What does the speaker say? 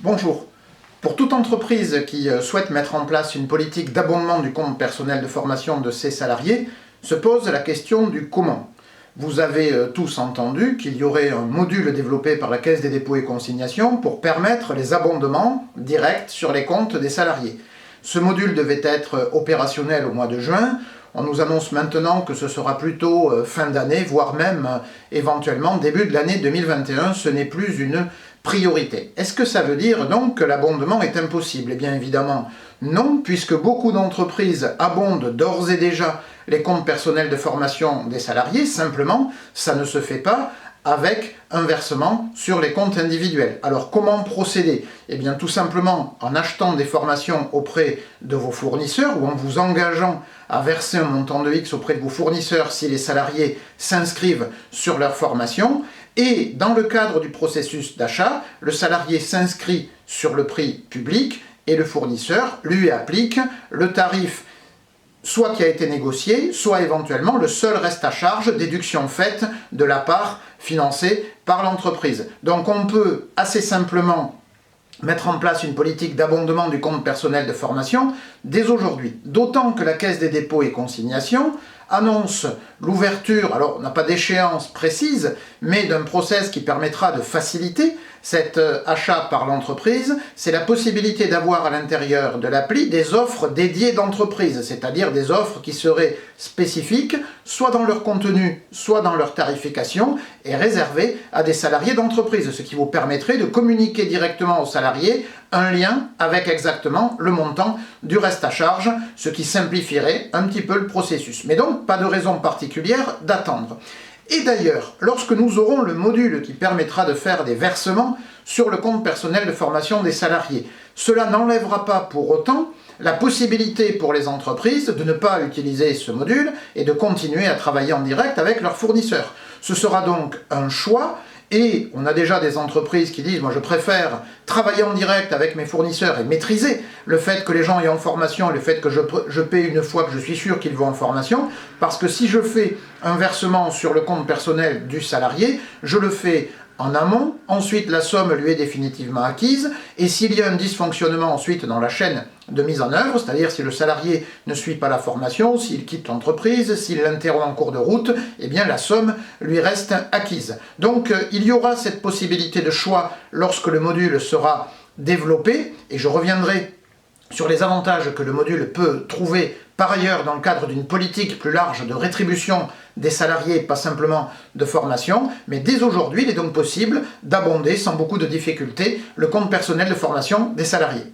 Bonjour. Pour toute entreprise qui souhaite mettre en place une politique d'abondement du compte personnel de formation de ses salariés, se pose la question du comment. Vous avez tous entendu qu'il y aurait un module développé par la Caisse des dépôts et consignations pour permettre les abondements directs sur les comptes des salariés. Ce module devait être opérationnel au mois de juin. On nous annonce maintenant que ce sera plutôt fin d'année, voire même éventuellement début de l'année 2021. Ce n'est plus une priorité. Est-ce que ça veut dire donc que l'abondement est impossible? Eh bien évidemment non, puisque beaucoup d'entreprises abondent d'ores et déjà les comptes personnels de formation des salariés. Simplement, ça ne se fait pas avec un versement sur les comptes individuels. Alors comment procéder? Eh bien tout simplement en achetant des formations auprès de vos fournisseurs ou en vous engageant à verser un montant de X auprès de vos fournisseurs si les salariés s'inscrivent sur leur formation. Et dans le cadre du processus d'achat, le salarié s'inscrit sur le prix public et le fournisseur lui applique le tarif soit qui a été négocié, soit éventuellement le seul reste à charge, déduction faite de la part financée par l'entreprise. Donc on peut assez simplement mettre en place une politique d'abondement du compte personnel de formation dès aujourd'hui. D'autant que la Caisse des dépôts et consignations annonce l'ouverture, alors on n'a pas d'échéance précise, mais d'un process qui permettra de faciliter cet achat par l'entreprise. C'est la possibilité d'avoir à l'intérieur de l'appli des offres dédiées d'entreprise, c'est-à-dire des offres qui seraient spécifiques, soit dans leur contenu, soit dans leur tarification, et réservées à des salariés d'entreprise, ce qui vous permettrait de communiquer directement aux salariés un lien avec exactement le montant du reste à charge, ce qui simplifierait un petit peu le processus. Mais donc, pas de raison particulière d'attendre. Et d'ailleurs, lorsque nous aurons le module qui permettra de faire des versements sur le compte personnel de formation des salariés, cela n'enlèvera pas pour autant la possibilité pour les entreprises de ne pas utiliser ce module et de continuer à travailler en direct avec leurs fournisseurs. Ce sera donc un choix. Et on a déjà des entreprises qui disent « moi je préfère travailler en direct avec mes fournisseurs et maîtriser le fait que les gens aient en formation et le fait que je paie une fois que je suis sûr qu'ils vont en formation, parce que si je fais un versement sur le compte personnel du salarié, je le fais en amont, ensuite la somme lui est définitivement acquise, et s'il y a un dysfonctionnement ensuite dans la chaîne de mise en œuvre, c'est-à-dire si le salarié ne suit pas la formation, s'il quitte l'entreprise, s'il l'interrompt en cours de route, eh bien la somme lui reste acquise. Donc il y aura cette possibilité de choix lorsque le module sera développé, et je reviendrai sur les avantages que le module peut trouver par ailleurs dans le cadre d'une politique plus large de rétribution des salariés, pas simplement de formation, mais dès aujourd'hui, il est donc possible d'abonder sans beaucoup de difficultés le compte personnel de formation des salariés.